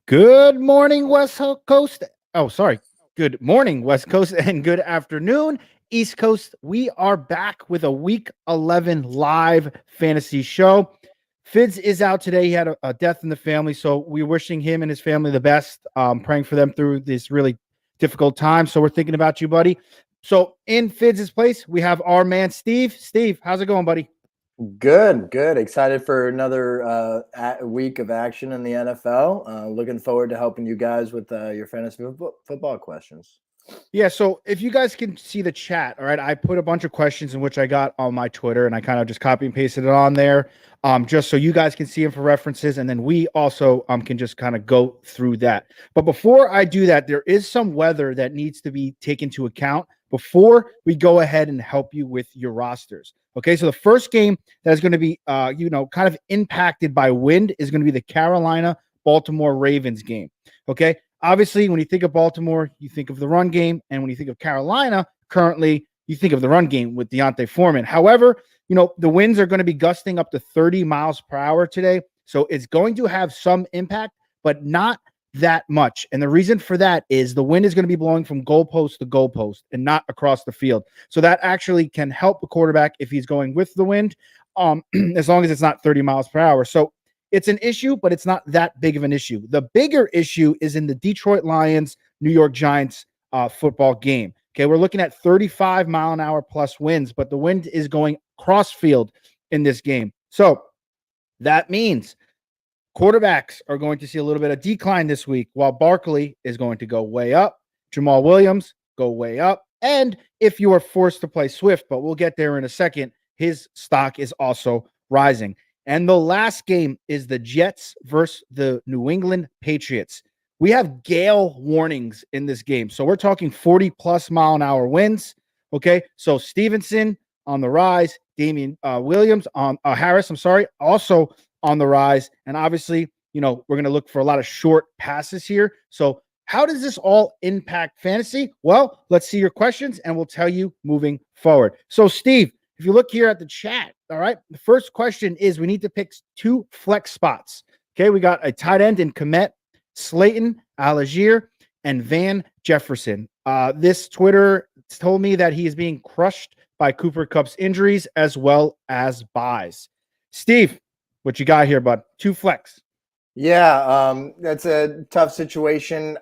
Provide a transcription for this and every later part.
Good morning, West Coast. Oh, sorry. Good morning, West Coast, and good afternoon, East Coast. We are back with a Week 11 live fantasy show. Fids is out today. He had a death in the family, so we're wishing him and his family the best, praying for them through this really difficult time. So we're thinking about you, buddy. So in Fids' place, we have our man, Steve. Steve, how's it going, buddy? Good. Excited for another week of action in the NFL. Looking forward to helping you guys with your fantasy football questions. Yeah, so if you guys can see the chat, all right, I put a bunch of questions in which I got on my Twitter, and I kind of just copy and pasted it on there, just so you guys can see them for references, and then we also can just kind of go through that. But before I do that, there is some weather that needs to be taken into account before we go ahead and help you with your rosters. Okay, so the first game that is going to be, kind of impacted by wind is going to be the Carolina Baltimore Ravens game. Okay, obviously, when you think of Baltimore, you think of the run game. And when you think of Carolina, currently, you think of the run game with Deontay Foreman. However, the winds are going to be gusting up to 30 miles per hour today. So it's going to have some impact, but not that much. And the reason for that is the wind is going to be blowing from goalpost to goalpost and not across the field. So that actually can help the quarterback if he's going with the wind, as long as it's not 30 miles per hour. So it's an issue, but it's not that big of an issue. The bigger issue is in the Detroit Lions, New York Giants football game. Okay, we're looking at 35 mile an hour plus winds, but the wind is going cross field in this game. So that means quarterbacks are going to see a little bit of decline this week, while Barkley is going to go way up. Jamal Williams go way up. And if you are forced to play Swift, but we'll get there in a second, his stock is also rising. And the last game is the Jets versus the New England Patriots. We have gale warnings in this game. So we're talking 40 plus mile an hour winds. Okay. So Stevenson on the rise, Damian Williams on Harris, also on the rise. And obviously, we're going to look for a lot of short passes here. So how does this all impact fantasy? Well, let's see your questions and we'll tell you moving forward. So Steve, if you look here at the chat, all right, the first question is we need to pick 2 flex spots. Okay, we got a tight end in Komet, Slayton, Algier, and Van Jefferson. This Twitter told me that he is being crushed by Cooper Kupp's injuries as well as buys. Steve, what you got here, bud? 2 flex. Yeah, that's a tough situation.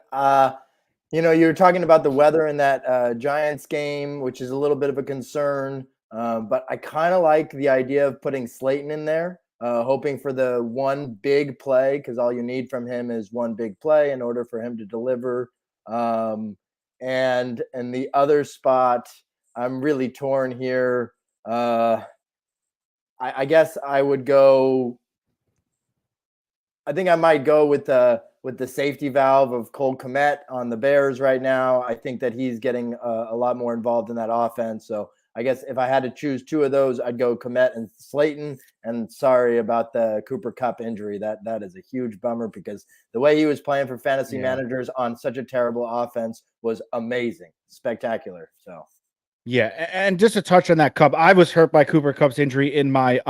You're talking about the weather in that Giants game, which is a little bit of a concern. But I kind of like the idea of putting Slayton in there, hoping for the one big play, because all you need from him is one big play in order for him to deliver. And the other spot, I'm really torn here. I guess I would go. I think I might go with the safety valve of Cole Kmet on the Bears right now. I think that he's getting a lot more involved in that offense. So I guess if I had to choose 2 of those, I'd go Kmet and Slayton. And sorry about the Cooper Kupp injury. That is a huge bummer because the way he was playing for fantasy managers on such a terrible offense was amazing, spectacular. So, yeah, and just to touch on that Kupp, I was hurt by Cooper Kupp's injury in my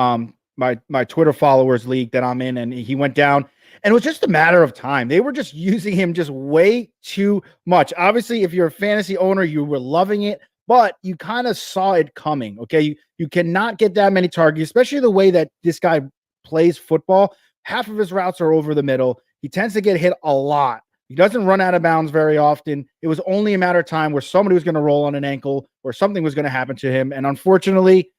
my Twitter followers league that I'm in, and he went down. And it was just a matter of time. They were just using him just way too much. Obviously, if you're a fantasy owner, you were loving it, but you kind of saw it coming. Okay. You cannot get that many targets, especially the way that this guy plays football. Half of his routes are over the middle. He tends to get hit a lot. He doesn't run out of bounds very often. It was only a matter of time where somebody was going to roll on an ankle or something was going to happen to him. And unfortunately,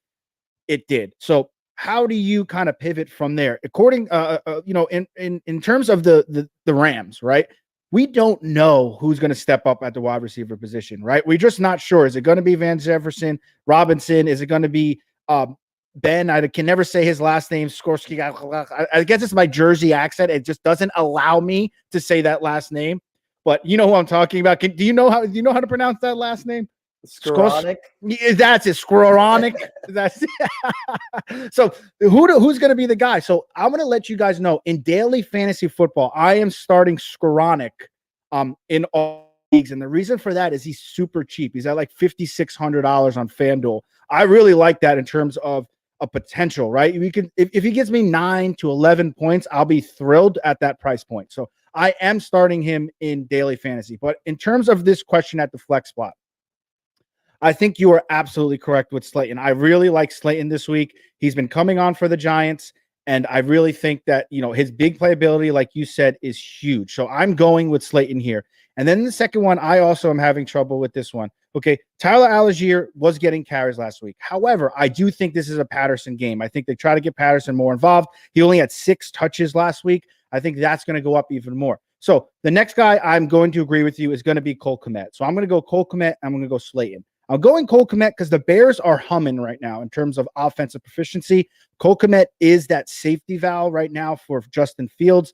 it did. So how do you kind of pivot from there? According, in terms of the Rams, right? We don't know who's going to step up at the wide receiver position, right? We're just not sure. Is it going to be Van Jefferson, Robinson? Is it going to be Ben? I can never say his last name. Skorsky. I guess it's my Jersey accent. It just doesn't allow me to say that last name. But you know who I'm talking about. Do you know how to pronounce that last name? Skowronek? That's it. Skowronek. That's it. So who's going to be the guy? So I'm going to let you guys know in daily fantasy football, I am starting Skowronek in all leagues. And the reason for that is he's super cheap. He's at like $5,600 on FanDuel. I really like that in terms of a potential, right? We could if he gives me 9 to 11 points, I'll be thrilled at that price point. So I am starting him in daily fantasy. But in terms of this question at the flex spot, I think you are absolutely correct with Slayton. I really like Slayton this week. He's been coming on for the Giants, and I really think that, his big playability, like you said, is huge. So I'm going with Slayton here. And then the second one, I also am having trouble with this one. Okay, Tyler Algier was getting carries last week. However, I do think this is a Patterson game. I think they try to get Patterson more involved. He only had 6 touches last week. I think that's going to go up even more. So the next guy I'm going to agree with you is going to be Cole Kmet. So I'm going to go Cole Kmet. I'm going to go Slayton. I'm going Cole Kmet because the Bears are humming right now in terms of offensive proficiency. Cole Kmet is that safety valve right now for Justin Fields.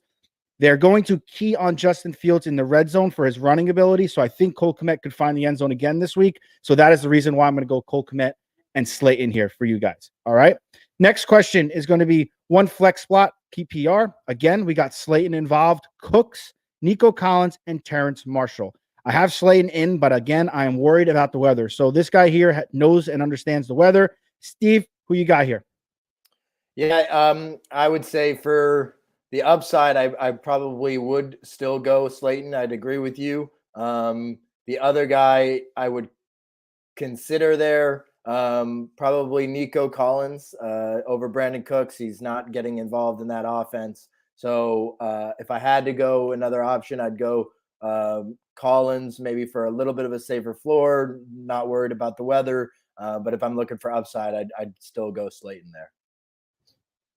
They're going to key on Justin Fields in the red zone for his running ability. So I think Cole Kmet could find the end zone again this week. So that is the reason why I'm going to go Cole Kmet and Slayton here for you guys. All right. Next question is going to be one flex spot, PPR. Again, we got Slayton involved, Cooks, Nico Collins, and Terrence Marshall. I have Slayton in, but again, I am worried about the weather. So this guy knows and understands the weather. Steve, who you got here? Yeah, I would say for the upside, I probably would still go Slayton. I'd agree with you. The other guy I would consider there, probably Nico Collins over Brandon Cooks. He's not getting involved in that offense. So if I had to go another option, I'd go Collins, maybe for a little bit of a safer floor, not worried about the weather. But if I'm looking for upside, I'd still go Slayton there.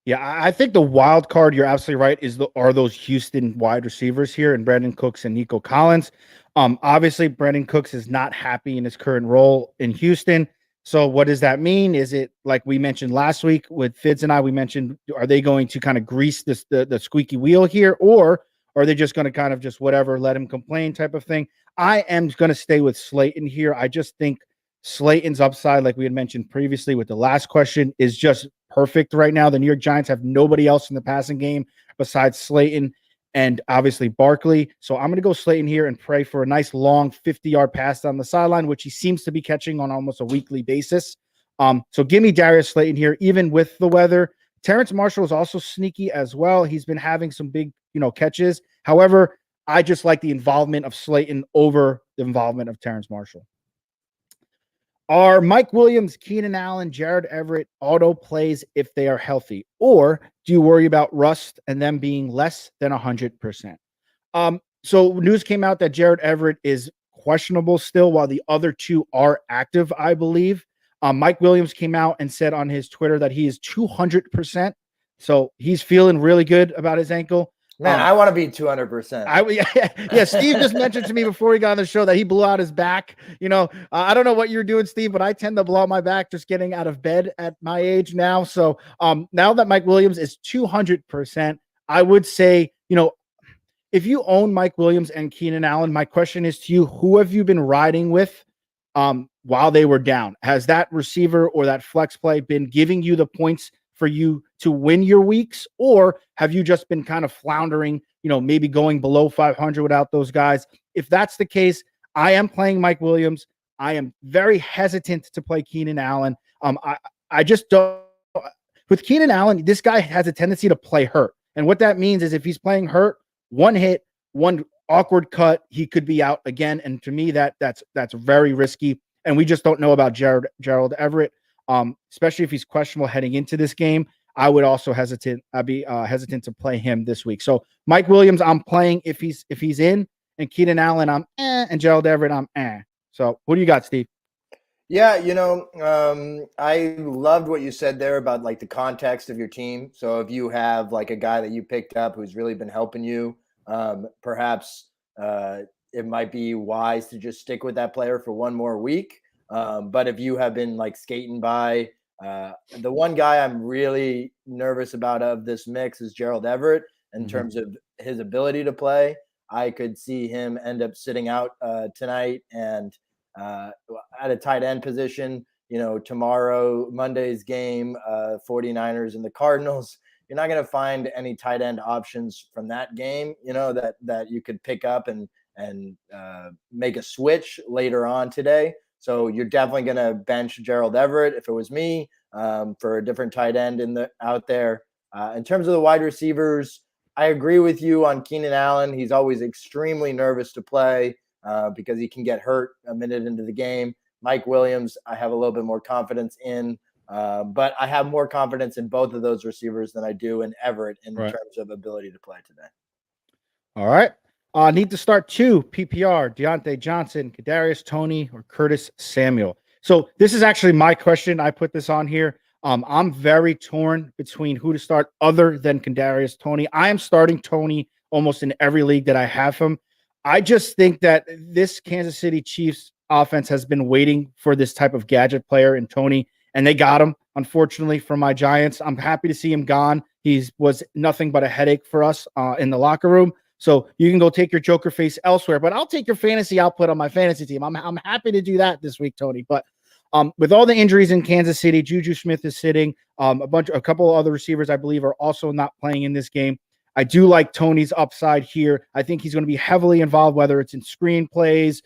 Yeah, I think the wild card, you're absolutely right, are those Houston wide receivers here, and Brandon Cooks and Nico Collins. Obviously, Brandon Cooks is not happy in his current role in Houston. So what does that mean? Is it like we mentioned last week with Fids and I, we mentioned, are they going to kind of grease the squeaky wheel here, or are they just going to kind of just whatever, let him complain type of thing? I am going to stay with Slayton here. I just think Slayton's upside, like we had mentioned previously with the last question, is just perfect right now. The New York Giants have nobody else in the passing game besides Slayton and obviously Barkley. So I'm going to go Slayton here and pray for a nice long 50-yard pass down the sideline, which he seems to be catching on almost a weekly basis. So give me Darius Slayton here, even with the weather. Terrence Marshall is also sneaky as well. He's been having some big, catches. However, I just like the involvement of Slayton over the involvement of Terrence Marshall. Are Mike Williams, Keenan Allen, Jared Everett auto plays if they are healthy? Or do you worry about rust and them being less than 100%? So news came out that Jared Everett is questionable still, while the other two are active, I believe. Mike Williams came out and said on his Twitter that he is 200%. So he's feeling really good about his ankle. Man, I want to be 200%. Yeah, Steve just mentioned to me before he got on the show that he blew out his back. I don't know what you're doing, Steve, but I tend to blow out my back just getting out of bed at my age now. So now that Mike Williams is 200%, I would say, if you own Mike Williams and Keenan Allen, my question is to you, who have you been riding with while they were down? Has that receiver or that flex play been giving you the points for you to win your weeks, or have you just been kind of floundering, maybe going below 500 without those guys? If that's the case, I am playing Mike Williams. I am very hesitant to play Keenan Allen. I just don't. With Keenan Allen, this guy has a tendency to play hurt. And what that means is if he's playing hurt, one hit, one awkward cut, he could be out again. And to me, that's very risky. And we just don't know about Gerald Everett. Especially if he's questionable heading into this game, I would also be hesitant to play him this week. So Mike Williams, I'm playing if he's in, and Keenan Allen, I'm and Gerald Everett, I'm So what do you got, Steve? Yeah, I loved what you said there about like the context of your team. So if you have like a guy that you picked up who's really been helping you, perhaps it might be wise to just stick with that player for one more week. But if you have been like skating by, the one guy I'm really nervous about of this mix is Gerald Everett in terms of his ability to play. I could see him end up sitting out tonight and at a tight end position, tomorrow, Monday's game, 49ers and the Cardinals, you're not going to find any tight end options from that game, that you could pick up and make a switch later on today. So you're definitely going to bench Gerald Everett. If it was me, for a different tight end out there. In terms of the wide receivers, I agree with you on Keenan Allen. He's always extremely nervous to play because he can get hurt a minute into the game. Mike Williams, I have a little bit more confidence in, but I have more confidence in both of those receivers than I do in Everett in terms of ability to play today. All right. Need to start 2 PPR: Deontay Johnson, Kadarius Toney, or Curtis Samuel. So this is actually my question. I put this on here. I'm very torn between who to start other than Kadarius Toney. I am starting Toney almost in every league that I have him. I just think that this Kansas City Chiefs offense has been waiting for this type of gadget player in Toney, and they got him, unfortunately, for my Giants. I'm happy to see him gone. He was nothing but a headache for us in the locker room. So you can go take your Joker face elsewhere, but I'll take your fantasy output on my fantasy team. I'm happy to do that this week, Tony. But with all the injuries in Kansas City, Juju Smith is sitting. A couple of other receivers, I believe, are also not playing in this game. I do like Toney's upside here. I think he's going to be heavily involved, whether it's in screen plays,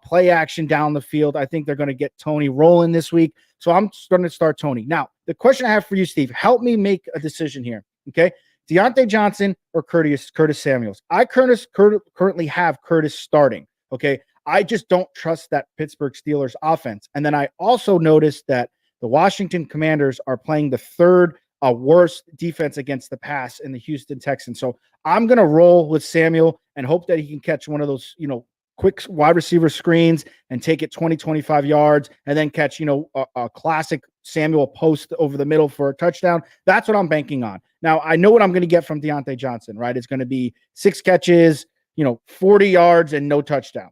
play action down the field. I think they're going to get Toney rolling this week. So I'm going to start Toney. Now, the question I have for you, Steve, help me make a decision here. Okay. Deontay Johnson or Curtis Samuels. I currently have Curtis starting. Okay. I just don't trust that Pittsburgh Steelers offense. And then I also noticed that the Washington Commanders are playing the third worst defense against the pass in the Houston Texans. So I'm going to roll with Samuel and hope that he can catch one of those, quick wide receiver screens and take it 20, 25 yards and then catch, a classic Samuel post over the middle for a touchdown. That's what I'm banking on. Now, I know what I'm going to get from Deontay Johnson, right? It's going to be 6 catches, 40 yards and no touchdown.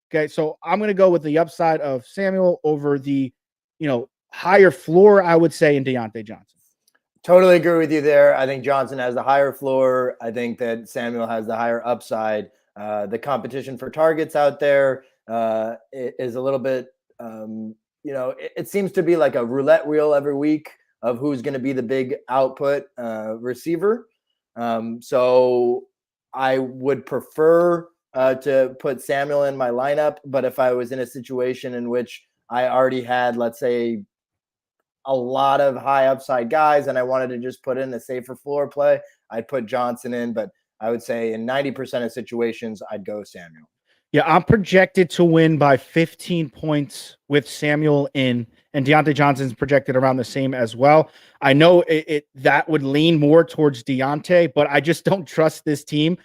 Okay, so I'm going to go with the upside of Samuel over the, higher floor, I would say, in Deontay Johnson. Totally agree with you there. I think Johnson has the higher floor. I think that Samuel has the higher upside. The competition for targets out there is a little bit, it seems to be like a roulette wheel every week of who's going to be the big output receiver. So I would prefer to put Samuel in my lineup. But if I was in a situation in which I already had, let's say, a lot of high upside guys and I wanted to just put in a safer floor play, I'd put Johnson in. But I would say in 90% of situations, I'd go Samuel. Yeah, I'm projected to win by 15 points with Samuel in, and Deontay Johnson's projected around the same as well. I know that would lean more towards Deontay, but I just don't trust this team.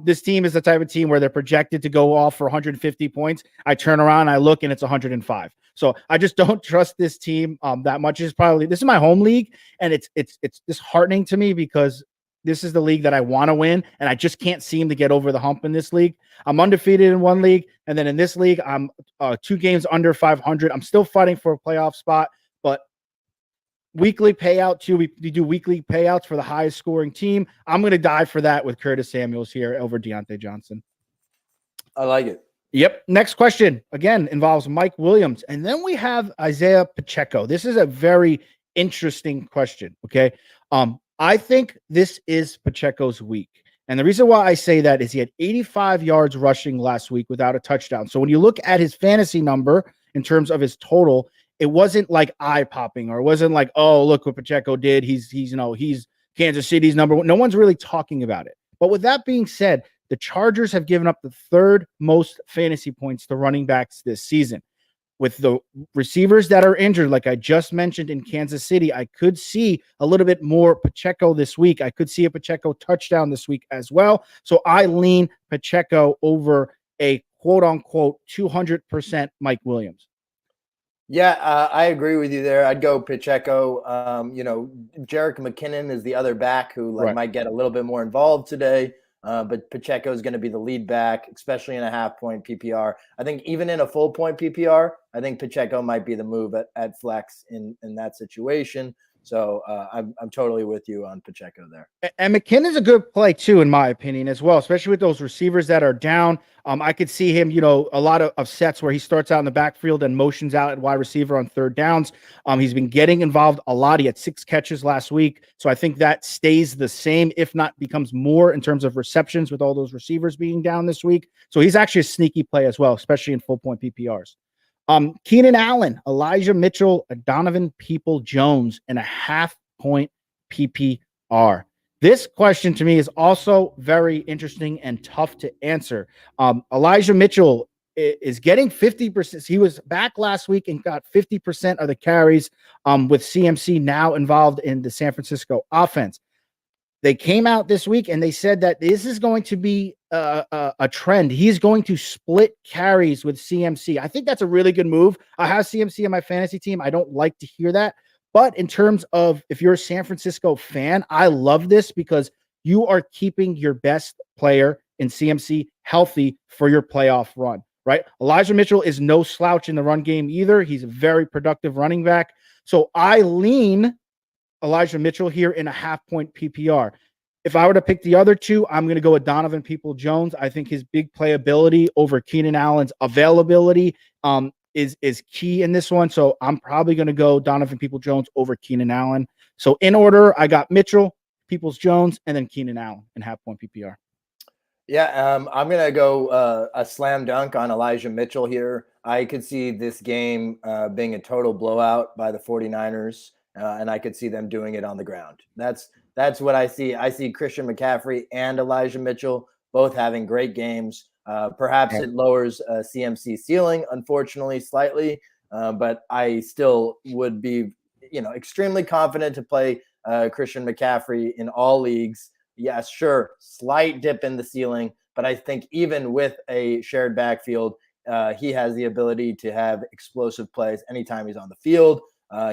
This team is the type of team where they're projected to go off for 150 points. I turn around, I look, and it's 105. So I just don't trust this team that much. This is my home league, and it's disheartening to me because this is the league that I want to win, and I just can't seem to get over the hump in this league. I'm undefeated in one league, and then in this league, I'm 2 games under 500. I'm still fighting for a playoff spot, but weekly payout too. We do weekly payouts for the highest scoring team. I'm going to die for that with Curtis Samuels here over Deontay Johnson. I like it. Yep. Next question, again, involves Mike Williams, and then we have Isaiah Pacheco. This is a very interesting question, okay? I think this is Pacheco's week. And the reason why I say that is he had 85 yards rushing last week without a touchdown. So when you look at his fantasy number in terms of his total, it wasn't like eye-popping, or it wasn't like, oh, look what Pacheco did. He's Kansas City's number one. No one's really talking about it. But with that being said, the Chargers have given up the 3rd most fantasy points to running backs this season. With the receivers that are injured, like I just mentioned in Kansas City, I could see a little bit more Pacheco this week. I could see a Pacheco touchdown this week as well. So I lean Pacheco over a quote-unquote 200% Mike Williams. Yeah, I agree with you there. I'd go Pacheco. Jerick McKinnon is the other back who might get a little bit more involved today. But Pacheco is going to be the lead back, especially in a half-point PPR. I think even in a full-point PPR, I think Pacheco might be the move at flex in that situation. So I'm totally with you on Pacheco there. And McKinnon's a good play too, in my opinion, as well, especially with those receivers that are down. I could see him, a lot of sets where he starts out in the backfield and motions out at wide receiver on 3rd downs. He's been getting involved a lot. He had 6 catches last week. So I think that stays the same, if not becomes more in terms of receptions with all those receivers being down this week. So he's actually a sneaky play as well, especially in full-point PPRs. Keenan Allen, Elijah Mitchell, Donovan People-Jones, and a half-point PPR. This question to me is also very interesting and tough to answer. Elijah Mitchell is getting 50%. He was back last week and got 50% of the carries with CMC now involved in the San Francisco offense. They came out this week and they said that this is going to be a trend. He's going to split carries with CMC. I think that's a really good move. I have CMC in my fantasy team. I don't like to hear that. But in terms of if you're a San Francisco fan, I love this because you are keeping your best player in CMC healthy for your playoff run, right? Elijah Mitchell is no slouch in the run game either. He's a very productive running back. So I lean Elijah Mitchell here in a half-point PPR. If I were to pick the other two, I'm going to go with Donovan People-Jones. I think his big playability over Keenan Allen's availability is key in this one. So I'm probably going to go Donovan People-Jones over Keenan Allen. So in order, I got Mitchell, Peoples-Jones, and then Keenan Allen in half-point PPR. Yeah, I'm going to go a slam dunk on Elijah Mitchell here. I could see this game being a total blowout by the 49ers. And I could see them doing it on the ground. That's what I see. I see Christian McCaffrey and Elijah Mitchell both having great games. Perhaps it lowers CMC ceiling, unfortunately, slightly. But I still would be, extremely confident to play Christian McCaffrey in all leagues. Yes, sure, slight dip in the ceiling, but I think even with a shared backfield, he has the ability to have explosive plays anytime he's on the field.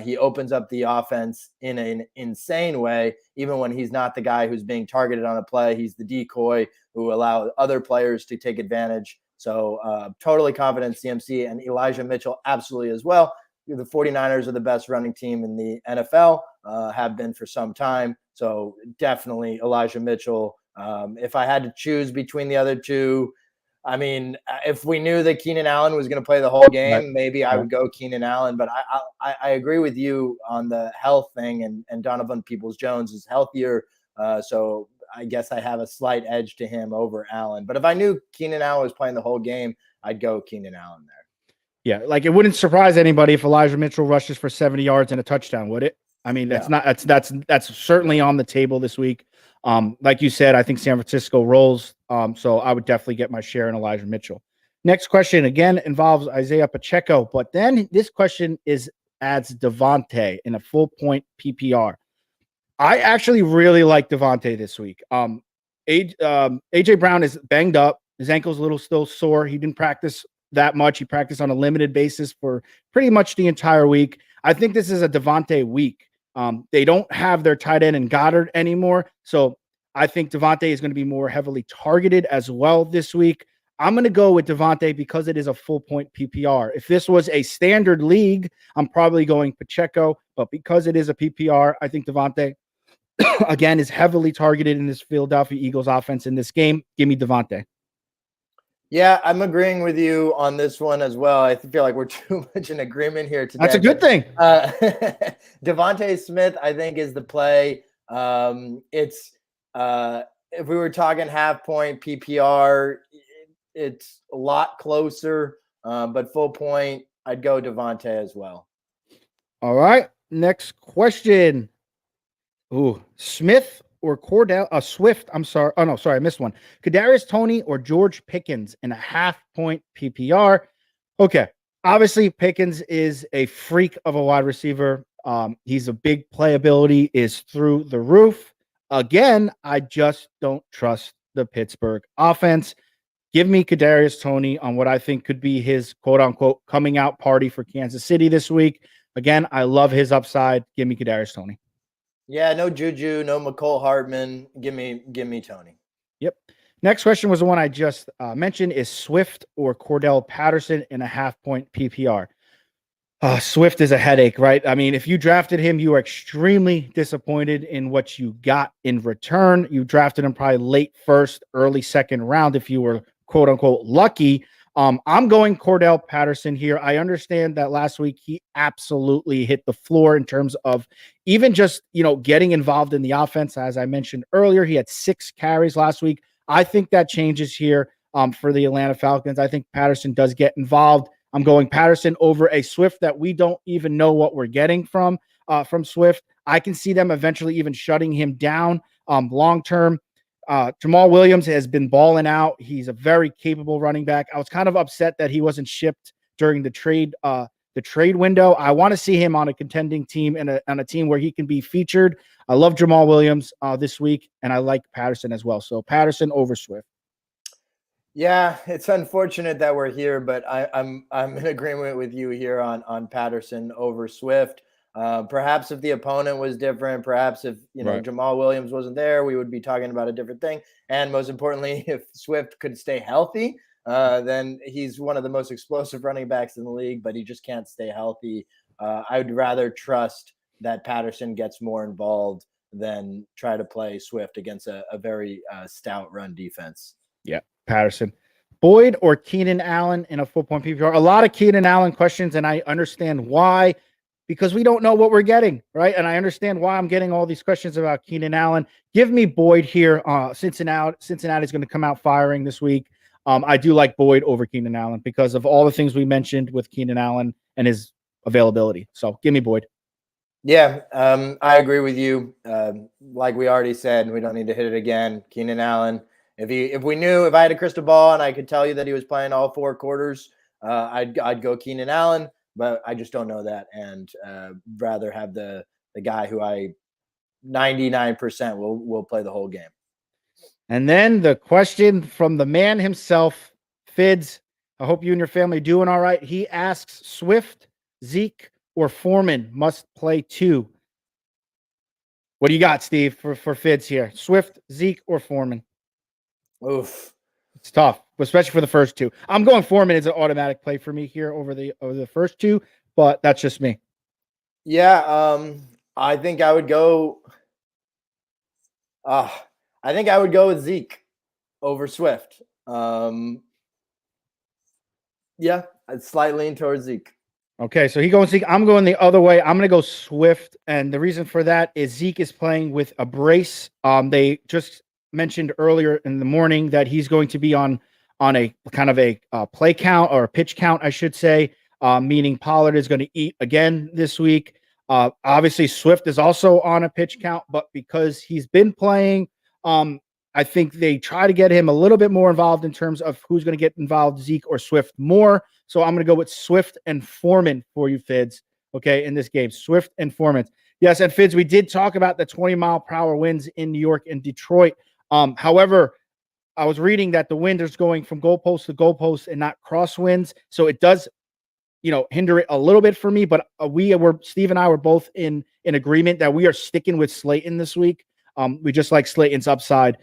He opens up the offense in an insane way. Even when he's not the guy who's being targeted on a play, he's the decoy who allows other players to take advantage. So totally confident CMC and Elijah Mitchell absolutely as well. The 49ers are the best running team in the NFL, have been for some time. So definitely Elijah Mitchell. If I had to choose between the other two, I mean, if we knew that Keenan Allen was going to play the whole game, maybe I would go Keenan Allen. But I agree with you on the health thing, and Donovan Peoples-Jones is healthier. So I guess I have a slight edge to him over Allen. But if I knew Keenan Allen was playing the whole game, I'd go Keenan Allen there. Yeah, like it wouldn't surprise anybody if Elijah Mitchell rushes for 70 yards and a touchdown, would it? I mean, that's certainly on the table this week. Like you said, I think San Francisco rolls. So I would definitely get my share in Elijah Mitchell. Next question again involves Isaiah Pacheco, but then this question adds Devontae in a full point PPR. I actually really like Devontae this week. AJ Brown is banged up. His ankle's a little still sore. He didn't practice that much. He practiced on a limited basis for pretty much the entire week. I think this is a Devontae week. They don't have their tight end in Goddard anymore. So I think Devontae is going to be more heavily targeted as well this week. I'm going to go with Devontae because it is a full point PPR. If this was a standard league, I'm probably going Pacheco, but because it is a PPR, I think Devontae, again, is heavily targeted in this Philadelphia Eagles offense in this game. Give me Devontae. Yeah, I'm agreeing with you on this one as well. I feel like we're too much in agreement here today. That's a good thing. Devontae Smith, I think, is the play. It's if we were talking half point PPR, it's a lot closer. But full point, I'd go Devontae as well. All right. Next question. Ooh, Smith or Swift. I'm sorry. Oh, no, sorry. I missed one. Kadarius Toney or George Pickens in a half point PPR. Okay. Obviously, Pickens is a freak of a wide receiver. He's a big playability is through the roof. Again, I just don't trust the Pittsburgh offense. Give me Kadarius Toney on what I think could be his quote unquote coming out party for Kansas City this week. Again, I love his upside. Give me Kadarius Toney. Yeah, no Juju, no McCole Hardman. Give me Toney. Yep. Next question was the one I just mentioned is Swift or Cordell Patterson in a half point PPR. Swift is a headache, right? I mean, if you drafted him, you are extremely disappointed in what you got in return. You drafted him probably late first, early second round if you were quote unquote lucky. I'm going Cordell Patterson here. I understand that last week he absolutely hit the floor in terms of even just, getting involved in the offense. As I mentioned earlier, he had 6 carries last week. I think that changes here for the Atlanta Falcons. I think Patterson does get involved. I'm going Patterson over a Swift that we don't even know what we're getting from Swift. I can see them eventually even shutting him down long term. Jamal Williams has been balling out. He's a very capable running back. I was kind of upset that he wasn't shipped during the trade window. I want to see him on a contending team and on a team where he can be featured. I love Jamal Williams this week, and I like Patterson as well. So Patterson over Swift. Yeah, it's unfortunate that we're here, but I'm in agreement with you here on Patterson over Swift. Perhaps if the opponent was different, perhaps if Right. Jamal Williams wasn't there, we would be talking about a different thing. And most importantly, if Swift could stay healthy, then he's one of the most explosive running backs in the league, but he just can't stay healthy. I would rather trust that Patterson gets more involved than try to play Swift against a very stout run defense. Yeah, Patterson. Boyd or Keenan Allen in a full-point PPR? A lot of Keenan Allen questions, and I understand why, because we don't know what we're getting, right? And I understand why I'm getting all these questions about Keenan Allen. Give me Boyd here. Cincinnati's going to come out firing this week. I do like Boyd over Keenan Allen because of all the things we mentioned with Keenan Allen and his availability. So give me Boyd. Yeah, I agree with you. Like we already said, we don't need to hit it again. Keenan Allen. If I had a crystal ball and I could tell you that he was playing all 4 quarters, I'd go Keenan Allen, but I just don't know that, and rather have the guy who I 99% will play the whole game. And then the question from the man himself, Fids. I hope you and your family are doing all right. He asks, Swift, Zeke, or Foreman must play 2. What do you got, Steve, for Fids here? Swift, Zeke, or Foreman? Oof. It's tough, especially for the first 2. I'm going Foreman as an automatic play for me here over the first 2, but that's just me. Yeah, I think I would go. I think I would go with Zeke over Swift. Yeah, I'd slightly lean towards Zeke. Okay, so he goes Zeke. I'm going the other way. I'm going to go Swift, and the reason for that is Zeke is playing with a brace. They just mentioned earlier in the morning that he's going to be on a kind of a play count or a pitch count, I should say, meaning Pollard is going to eat again this week. Obviously, Swift is also on a pitch count, but because he's been playing, I think they try to get him a little bit more involved in terms of who's going to get involved, Zeke or Swift more. So I'm going to go with Swift and Foreman for you, Fids, okay, in this game. Swift and Foreman. Yes, and Fids, we did talk about the 20-mile-per-hour winds in New York and Detroit. However, I was reading that the wind is going from goalpost to goalpost and not crosswinds. So it does, hinder it a little bit for me. But Steve and I were both in agreement that we are sticking with Slayton this week. We just like Slayton's upside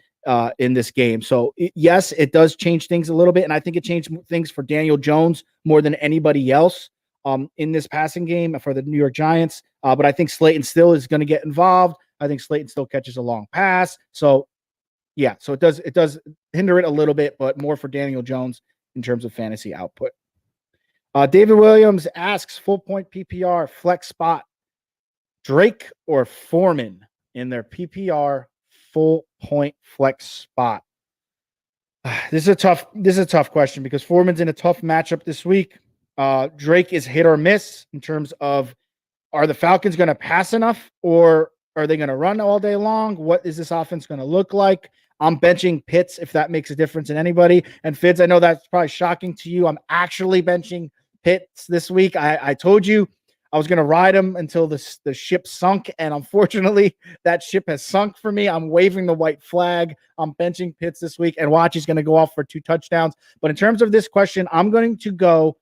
in this game. So yes, it does change things a little bit. And I think it changed things for Daniel Jones more than anybody else in this passing game for the New York Giants. But I think Slayton still is going to get involved. I think Slayton still catches a long pass. So yeah, so it does hinder it a little bit, but more for Daniel Jones in terms of fantasy output. David Williams asks, full point PPR flex spot, Drake or Foreman in their PPR full point flex spot. This is a tough question because Foreman's in a tough matchup this week. Drake is hit or miss in terms of, are the Falcons going to pass enough or are they going to run all day long? What is this offense going to look like? I'm benching Pitts if that makes a difference in anybody. And Fitz, I know that's probably shocking to you. I'm actually benching Pitts this week. I told you I was going to ride him until the ship sunk, and unfortunately, that ship has sunk for me. I'm waving the white flag. I'm benching Pitts this week, and watch, he's going to go off for 2 touchdowns. But in terms of this question, I'm going to go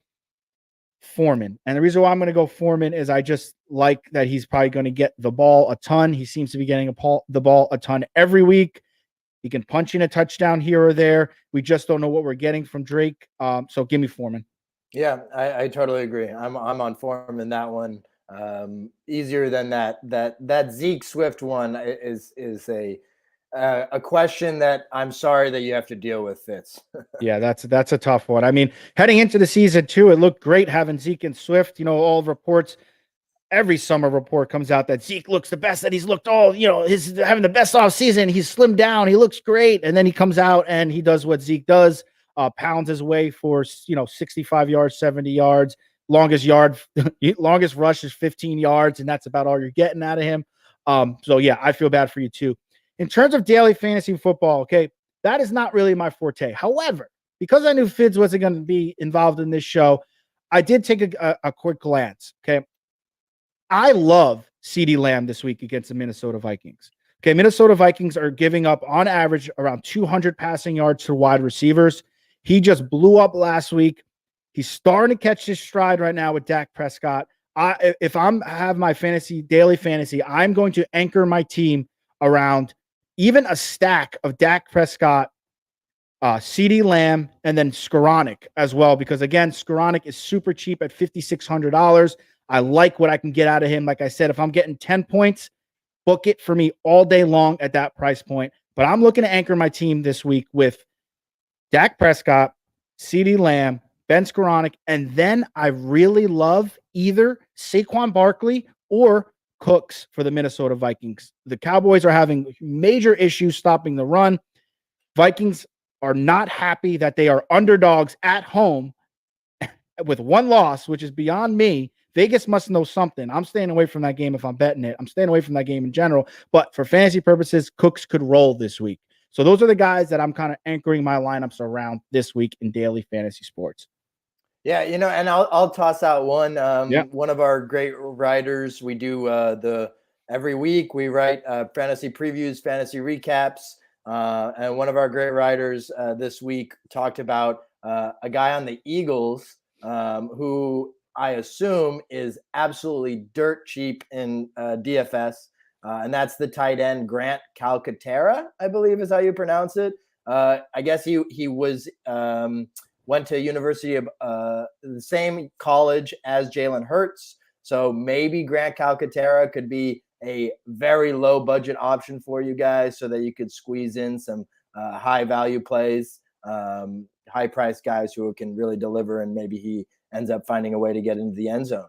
Foreman. And the reason why I'm going to go Foreman is I just like that he's probably going to get the ball a ton. He seems to be getting the ball a ton every week. He can punch in a touchdown here or there. We just don't know what we're getting from Drake. So give me Foreman. Yeah, I totally agree. I'm on Foreman in that one. Easier than that Zeke Swift one is a question that I'm sorry that you have to deal with, Fitz. Yeah, that's a tough one. I mean, heading into the season too, it looked great having Zeke and Swift. All reports, every summer report comes out that Zeke looks the best that he's looked all, he's having the best off season. He's slimmed down. He looks great. And then he comes out and he does what Zeke does. pounds his way for 65 yards, 70 yards. Longest rush is 15 yards, and that's about all you're getting out of him. So yeah, I feel bad for you too. In terms of daily fantasy football, okay, that is not really my forte. However, because I knew Fids wasn't going to be involved in this show, I did take a quick glance. Okay, I love CeeDee Lamb this week against the Minnesota Vikings. Okay, Minnesota Vikings are giving up on average around 200 passing yards to wide receivers. He just blew up last week. He's starting to catch his stride right now with Dak Prescott. If I'm have my daily fantasy, I'm going to anchor my team around even a stack of Dak Prescott, CeeDee Lamb, and then Skoranek as well, because again, Skoranek is super cheap at $5,600. I like what I can get out of him. Like I said, if I'm getting 10 points, book it for me all day long at that price point. But I'm looking to anchor my team this week with Dak Prescott, CeeDee Lamb, Ben Skoranek, and then I really love either Saquon Barkley or Cooks for the Minnesota Vikings. The Cowboys are having major issues stopping the run. Vikings are not happy that they are underdogs at home with one loss, which is beyond me. Vegas must know something. I'm staying away from that game if I'm betting it. I'm staying away from that game in general. But for fantasy purposes, Cooks could roll this week. So those are the guys that I'm kind of anchoring my lineups around this week in daily fantasy sports. Yeah, and I'll toss out one. Yeah. One of our great writers. We do every week we write fantasy previews, fantasy recaps, and one of our great writers this week talked about a guy on the Eagles who I assume is absolutely dirt cheap in DFS, and that's the tight end Grant Calcaterra, I believe is how you pronounce it. I guess he was. Went to University of the same college as Jalen Hurts. So maybe Grant Calcaterra could be a very low budget option for you guys so that you could squeeze in some high value plays, high price guys who can really deliver, and maybe he ends up finding a way to get into the end zone.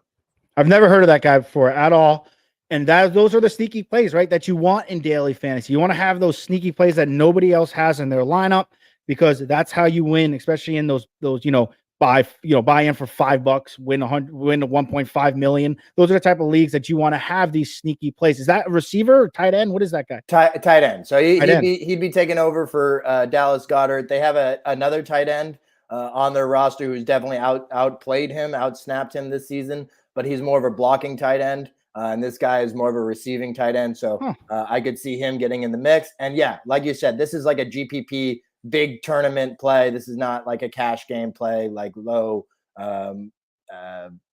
I've never heard of that guy before at all. And those are the sneaky plays, right, that you want in daily fantasy. You want to have those sneaky plays that nobody else has in their lineup, because that's how you win, especially in those buy in for $5, win 1.5 million. Those are the type of leagues that you want to have these sneaky plays. Is that a receiver or tight end? What is that guy? Tight end. So he'd be taking over for Dallas Goedert. They have another tight end on their roster who's definitely outplayed him, outsnapped him this season, but he's more of a blocking tight end. And this guy is more of a receiving tight end. So I could see him getting in the mix. And yeah, like you said, this is like a GPP big tournament play. This is not like a cash game play, like low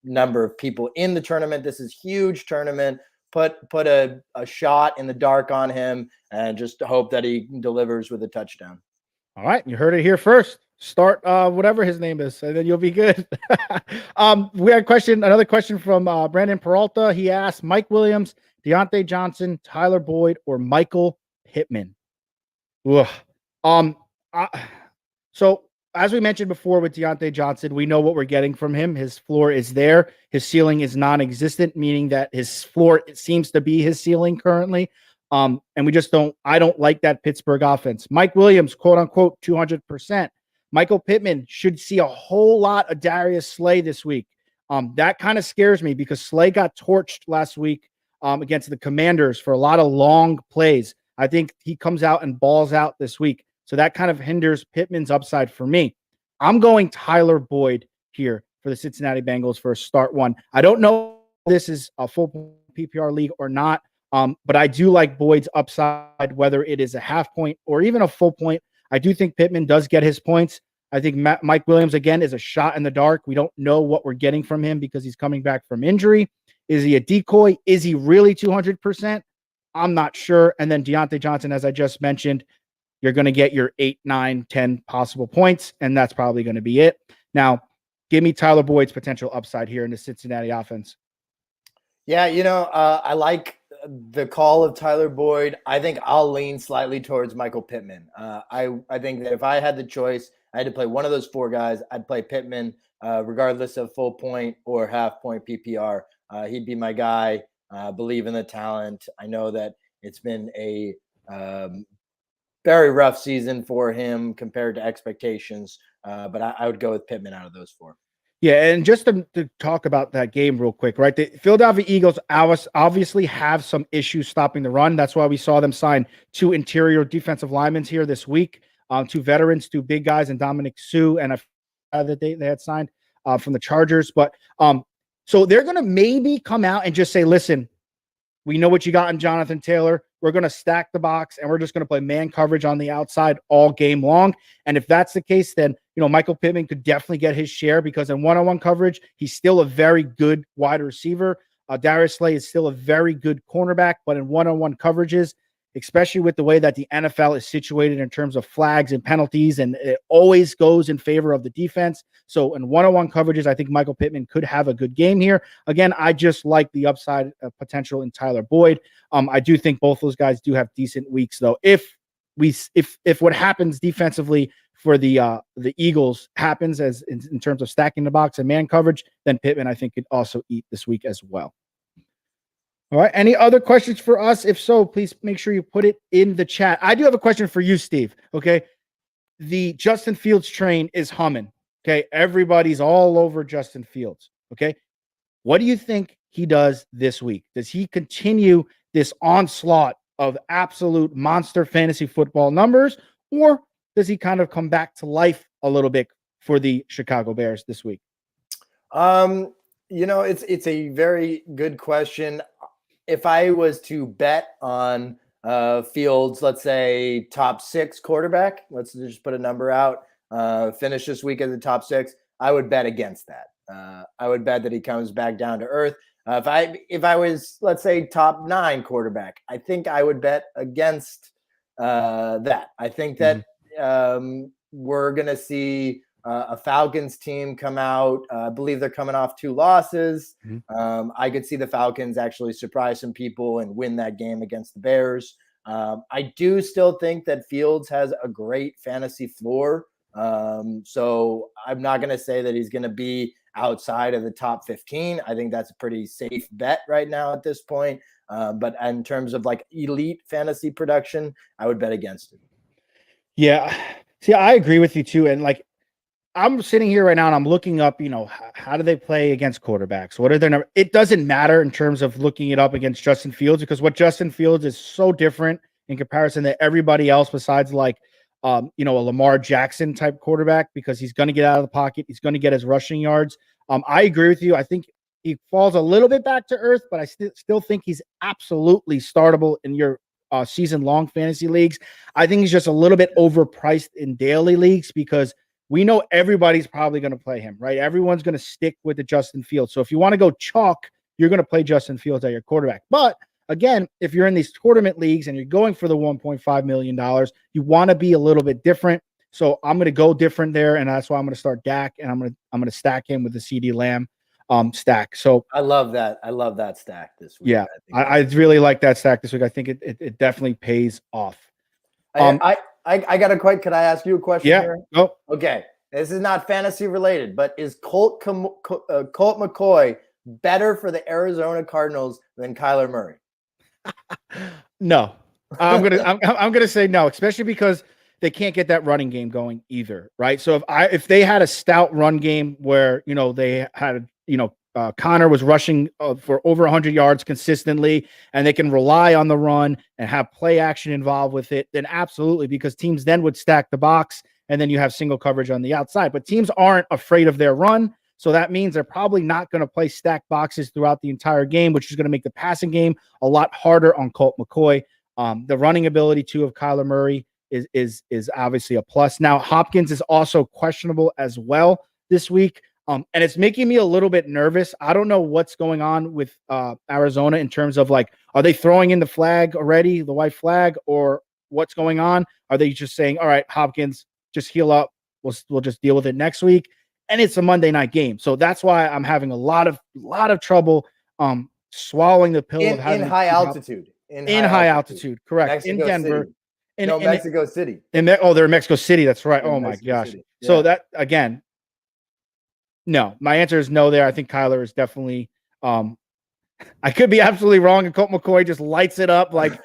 number of people in the tournament. This is huge tournament. Put a shot in the dark on him and just hope that he delivers with a touchdown. All right, you heard it here first. Start whatever his name is, and then you'll be good. We had another question from Brandon Peralta. He asked Mike Williams, Deontay Johnson, Tyler Boyd, or Michael Pittman. Ugh. So as we mentioned before with Deontay Johnson, we know what we're getting from him. His floor is there. His ceiling is non-existent, meaning that his floor seems to be his ceiling currently. And I don't like that Pittsburgh offense. Mike Williams, quote unquote, 200%. Michael Pittman should see a whole lot of Darius Slay this week. That kind of scares me because Slay got torched last week against the Commanders for a lot of long plays. I think he comes out and balls out this week. So that kind of hinders Pittman's upside for me. I'm going Tyler Boyd here for the Cincinnati Bengals for a start one. I don't know if this is a full PPR league or not, but I do like Boyd's upside, whether it is a half point or even a full point. I do think Pittman does get his points. I think Mike Williams, again, is a shot in the dark. We don't know what we're getting from him because he's coming back from injury. Is he a decoy? Is he really 200%? I'm not sure. And then Deontay Johnson, as I just mentioned, you're going to get your 8, 9, 10 possible points, and that's probably going to be it. Now, give me Tyler Boyd's potential upside here in the Cincinnati offense. Yeah, I like the call of Tyler Boyd. I think I'll lean slightly towards Michael Pittman. I think that if I had the choice, I had to play one of those four guys, I'd play Pittman, regardless of full point or half point PPR. He'd be my guy. Believe in the talent. I know that it's been a very rough season for him compared to expectations. But I would go with Pittman out of those four. Yeah, and just to talk about that game real quick, right? The Philadelphia Eagles obviously have some issues stopping the run. That's why we saw them sign 2 interior defensive linemen here this week, 2 veterans, 2 big guys, and Dominic Sue, and that they had signed from the Chargers. But so they're going to maybe come out and just say, listen, we know what you got in Jonathan Taylor. We're going to stack the box, and we're just going to play man coverage on the outside all game long. And if that's the case, then, Michael Pittman could definitely get his share, because in one-on-one coverage, he's still a very good wide receiver. Darius Slay is still a very good cornerback, but in one-on-one coverages, especially with the way that the NFL is situated in terms of flags and penalties, and it always goes in favor of the defense. So in one-on-one coverages, I think Michael Pittman could have a good game here. Again, I just like the upside potential in Tyler Boyd. I do think both those guys do have decent weeks, though. If what happens defensively for the Eagles happens as in terms of stacking the box and man coverage, then Pittman, I think, could also eat this week as well. All right. Any other questions for us? If so, please make sure you put it in the chat. I do have a question for you, Steve. Okay. The Justin Fields train is humming. Okay. Everybody's all over Justin Fields. Okay. What do you think he does this week? Does he continue this onslaught of absolute monster fantasy football numbers, or does he kind of come back to life a little bit for the Chicago Bears this week? It's a very good question. If I was to bet on Fields, let's say top 6 quarterback, let's just put a number out, finish this week as the top 6, I would bet against that. I would bet that he comes back down to earth. If I was, let's say, top 9 quarterback, I think I would bet against that. I think that we're going to see a Falcons team come out. I believe they're coming off 2 losses. I could see the Falcons actually surprise some people and win that game against the Bears. I do still think that Fields has a great fantasy floor. So I'm not going to say that he's going to be outside of the top 15. I think that's a pretty safe bet right now at this point. But in terms of like elite fantasy production, I would bet against it. Yeah. See, I agree with you too. And like, I'm sitting here right now and I'm looking up, how do they play against quarterbacks? What are their numbers? It doesn't matter in terms of looking it up against Justin Fields, because what Justin Fields is so different in comparison to everybody else besides like, a Lamar Jackson type quarterback, because he's going to get out of the pocket. He's going to get his rushing yards. I agree with you. I think he falls a little bit back to earth, but I still think he's absolutely startable in your season-long fantasy leagues. I think he's just a little bit overpriced in daily leagues, because we know everybody's probably going to play him, right? Everyone's going to stick with the Justin Fields. So if you want to go chalk, you're going to play Justin Fields at your quarterback. But again, if you're in these tournament leagues and you're going for the $1.5 million, you want to be a little bit different. So I'm going to go different there, and that's why I'm going to start Dak, and I'm going to stack him with the CD Lamb stack. So I love that. I love that stack this week. Yeah, I really like that stack this week. I think it definitely pays off. I got a question. Could I ask you a question here? Oh, okay. This is not fantasy related, but is Colt McCoy better for the Arizona Cardinals than Kyler Murray? No, I'm gonna say no, especially because they can't get that running game going either, right? So if they had a stout run game where they had Connor was rushing for over 100 yards consistently, and they can rely on the run and have play action involved with it, then absolutely, because teams then would stack the box, and then you have single coverage on the outside. But teams aren't afraid of their run, so that means they're probably not going to play stacked boxes throughout the entire game, which is going to make the passing game a lot harder on Colt McCoy. The running ability too of Kyler Murray is obviously a plus. Now Hopkins is also questionable as well this week. And it's making me a little bit nervous. I don't know what's going on with Arizona in terms of like, are they throwing in the flag already, the white flag, or what's going on? Are they just saying, all right, Hopkins, just heal up. We'll just deal with it next week. And it's a Monday night game. So that's why I'm having a lot of trouble swallowing the pill in high altitude. In high altitude, correct. Mexico in Denver. City. Mexico City. They're in Mexico City. That's right. Oh my gosh. Yeah. So that again. No, my answer is no there. I think Kyler is definitely I could be absolutely wrong, and Colt McCoy just lights it up like,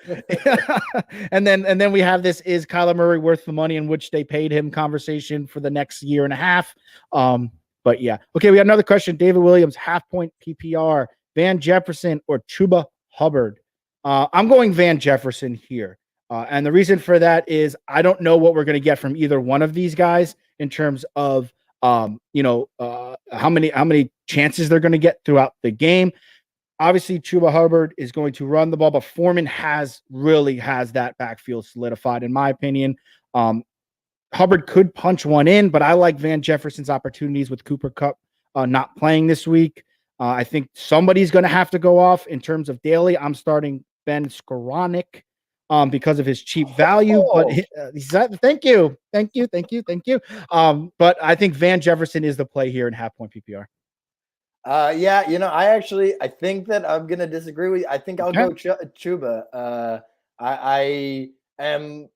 and then we have this is Kyler Murray worth the money in which they paid him conversation for the next year and a half. But yeah, okay, we got another question. David Williams, half point PPR, Van Jefferson or Chuba Hubbard? I'm going Van Jefferson here, and the reason for that is I don't know what we're going to get from either one of these guys in terms of how many chances they're going to get throughout the game. Obviously, Chuba Hubbard is going to run the ball, but Foreman really has that backfield solidified, in my opinion. Hubbard could punch one in, but I like Van Jefferson's opportunities with Cooper Kupp not playing this week. I think somebody's going to have to go off in terms of daily. I'm starting Ben Skoranek because of his cheap value. But thank you. But I think Van Jefferson is the play here in half point PPR. I think that I'm gonna disagree with you. I think I'll go Chuba. I am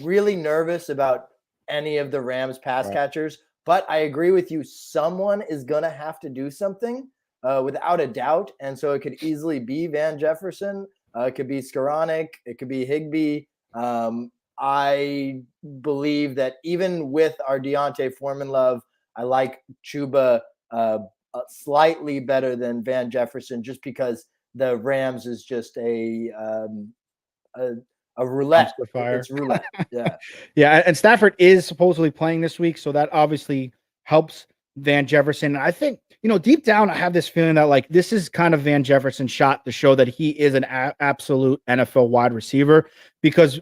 really nervous about any of the Rams pass catchers, but I agree with you. Someone is gonna have to do something, without a doubt, and so it could easily be Van Jefferson. It could be Skoranek. It could be Higbee. I believe that even with our Deontay Foreman love, I like Chuba slightly better than Van Jefferson, just because the Rams is just a roulette. It's roulette. Yeah. Yeah. And Stafford is supposedly playing this week, so that obviously helps Van Jefferson. And I think, deep down, I have this feeling that like this is kind of Van Jefferson's shot to show that he is an absolute NFL wide receiver, because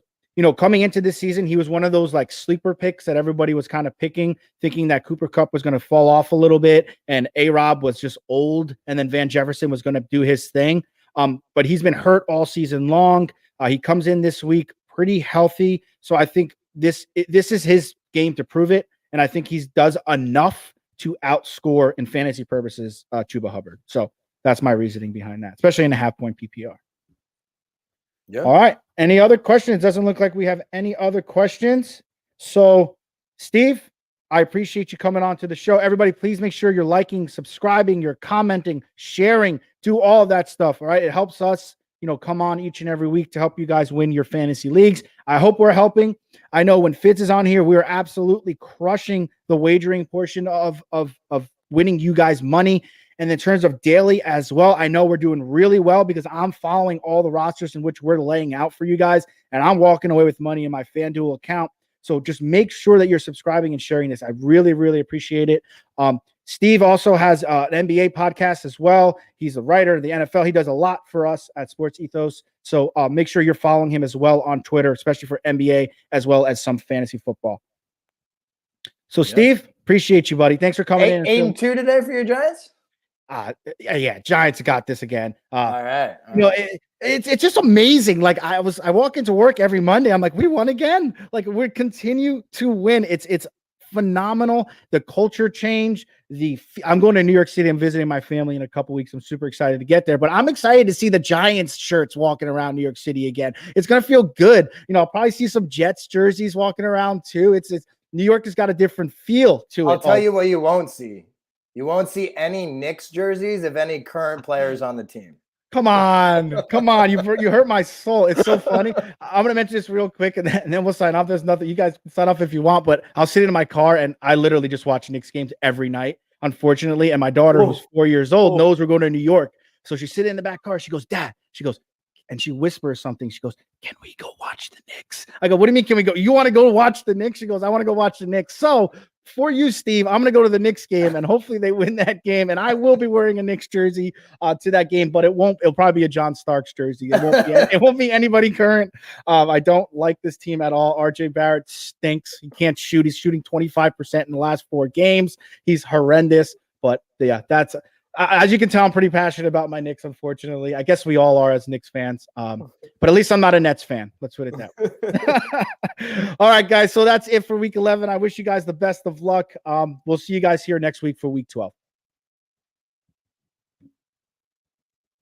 coming into this season, he was one of those like sleeper picks that everybody was kind of picking, thinking that Cooper Kupp was going to fall off a little bit and A-Rob was just old, and then Van Jefferson was going to do his thing. But he's been hurt all season long. He comes in this week pretty healthy. So I think this is his game to prove it. And I think he does enough to outscore in fantasy purposes Chuba Hubbard. So that's my reasoning behind that, especially in a half point PPR. Yeah. All right. Any other questions? Doesn't look like we have any other questions. So, Steve, I appreciate you coming on to the show. Everybody, please make sure you're liking, subscribing, you're commenting, sharing, do all of that stuff. All right. It helps us, come on each and every week to help you guys win your fantasy leagues. I hope we're helping. I know when Fitz is on here, we're absolutely crushing the wagering portion of winning you guys money. And in terms of daily as well, I know we're doing really well because I'm following all the rosters in which we're laying out for you guys, and I'm walking away with money in my FanDuel account. So just make sure that you're subscribing and sharing this. I really, really appreciate it. Steve also has an NBA podcast as well. He's a writer in the NFL. He does a lot for us at SportsEthos. So make sure you're following him as well on Twitter, especially for NBA, as well as some fantasy football. So, Steve, appreciate you, buddy. Thanks for coming in. 8-2 today for your Giants? Yeah, Giants got this again. All right. It's just amazing. Like I walk into work every Monday. I'm like, we won again. Like we continue to win. It's phenomenal. The culture change. I'm going to New York City. I'm visiting my family in a couple weeks. I'm super excited to get there. But I'm excited to see the Giants shirts walking around New York City again. It's gonna feel good. I'll probably see some Jets jerseys walking around too. It's New York has got a different feel to it. I'll tell you what you won't see. You won't see any Knicks jerseys of any current players on the team. Come on. You hurt my soul. It's so funny. I'm going to mention this real quick and then we'll sign off. There's nothing. You guys can sign off if you want, but I'll sit in my car and I literally just watch Knicks games every night, unfortunately. And my daughter, who's 4 years old, knows we're going to New York. So she's sitting in the back car. She goes, Dad. She goes, and she whispers something. She goes, can we go watch the Knicks? I go, what do you mean can we go? You want to go watch the Knicks? She goes, I want to go watch the Knicks. So for you, Steve, I'm going to go to the Knicks game and hopefully they win that game. And I will be wearing a Knicks jersey to that game, but it'll probably be a John Starks jersey. It won't be anybody current. I don't like this team at all. RJ Barrett stinks. He can't shoot. He's shooting 25% in the last 4 games. He's horrendous. But yeah, that's as you can tell, I'm pretty passionate about my Knicks, unfortunately. I guess we all are as Knicks fans. But at least I'm not a Nets fan. Let's put it that way. All right, guys. So that's it for week 11. I wish you guys the best of luck. We'll see you guys here next week for week 12.